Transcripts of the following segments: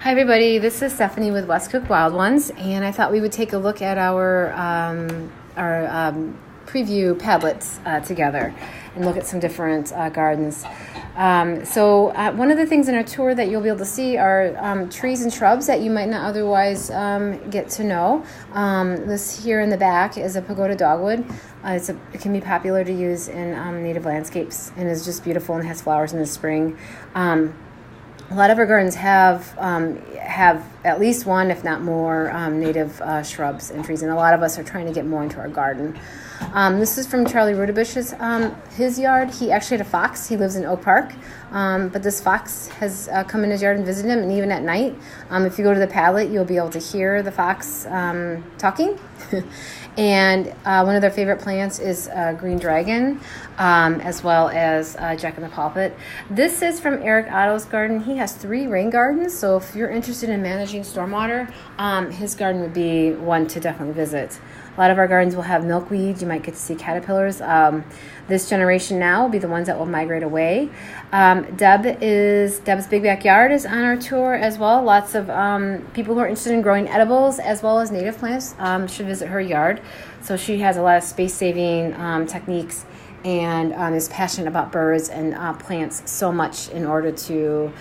Hi everybody, this is Stephanie with West Cook Wild Ones, and I thought we would take a look at our preview Padlets together and look at some different gardens. So one of the things in our tour that you'll be able to see are trees and shrubs that you might not otherwise get to know. This here in the back is a pagoda dogwood. It can be popular to use in native landscapes and is just beautiful and has flowers in the spring. A lot of our gardens have at least one, if not more, native shrubs and trees, and a lot of us are trying to get more into our garden. This is from Charlie Rudabush's his yard. He actually had a fox. He lives in Oak Park, but this fox has come in his yard and visited him, and even at night, if you go to the Padlet, you'll be able to hear the fox talking. And one of their favorite plants is green dragon, as well as jack-in-the-pulpit. This is from Eric Otto's garden. He has 3 rain gardens, so if you're interested in managing stormwater, his garden would be one to definitely visit. A lot of our gardens will have milkweed. You might get to see caterpillars. This generation now will be the ones that will migrate away. Deb's Big Backyard is on our tour as well. Lots of people who are interested in growing edibles as well as native plants should visit her yard. So she has a lot of space-saving techniques and is passionate about birds and plants so much in order to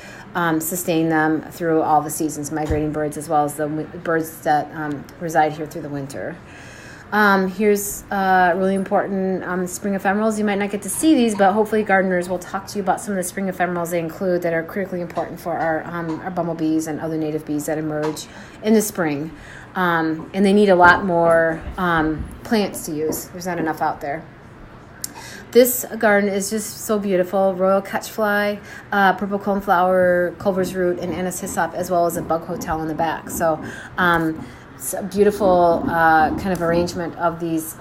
sustain them through all the seasons, migrating birds as well as the birds that reside here through the winter. Here's really important spring ephemerals. You might not get to see these, but hopefully gardeners will talk to you about some of the spring ephemerals they include that are critically important for our bumblebees and other native bees that emerge in the spring. And they need a lot more plants to use. There's not enough out there. This garden is just so beautiful. Royal catchfly, purple coneflower, Culver's root, and anise hyssop, as well as a bug hotel in the back. So it's a beautiful kind of arrangement of these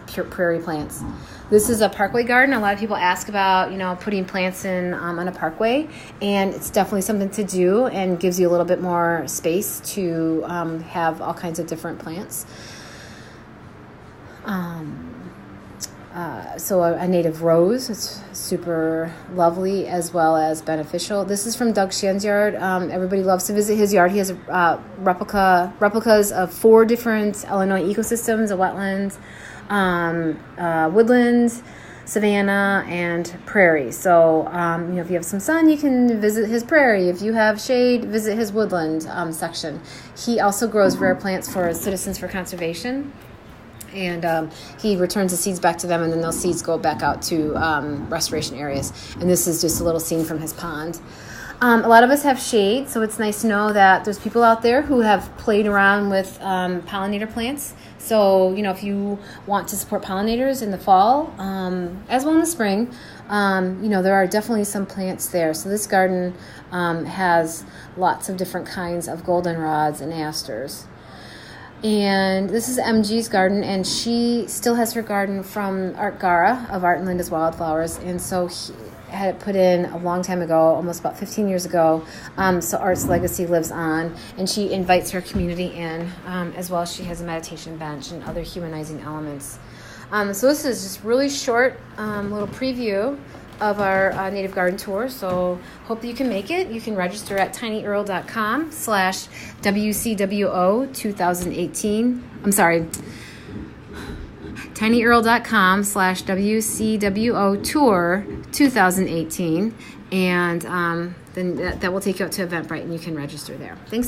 pure prairie plants. This is a parkway garden. A lot of people ask about, putting plants in on a parkway, and it's definitely something to do and gives you a little bit more space to have all kinds of different plants. So a native rose, it's super lovely as well as beneficial. This is from Doug Shen's yard. Everybody loves to visit his yard. He has replicas of 4 different Illinois ecosystems: a wetland, woodland, savanna, and prairie. So, if you have some sun, you can visit his prairie. If you have shade, visit his woodland section. He also grows rare plants for Citizens for Conservation. And he returns the seeds back to them, and then those seeds go back out to restoration areas. And this is just a little scene from his pond. A lot of us have shade, so it's nice to know that there's people out there who have played around with pollinator plants. So, if you want to support pollinators in the fall, as well in the spring, there are definitely some plants there. So this garden has lots of different kinds of goldenrods and asters. And this is MG's garden, and she still has her garden from Art Gara of Art and Linda's Wildflowers, and so he had it put in a long time ago, almost about 15 years ago, so Art's legacy lives on, and she invites her community in, as well as she has a meditation bench and other humanizing elements. So this is just really short little preview of our native garden tour, so hope that you can make it. You can register at tinyurl.com/WCWO 2018. I'm sorry, tinyurl.com/WCWO tour 2018, and then that will take you out to Eventbrite, and you can register there. Thanks.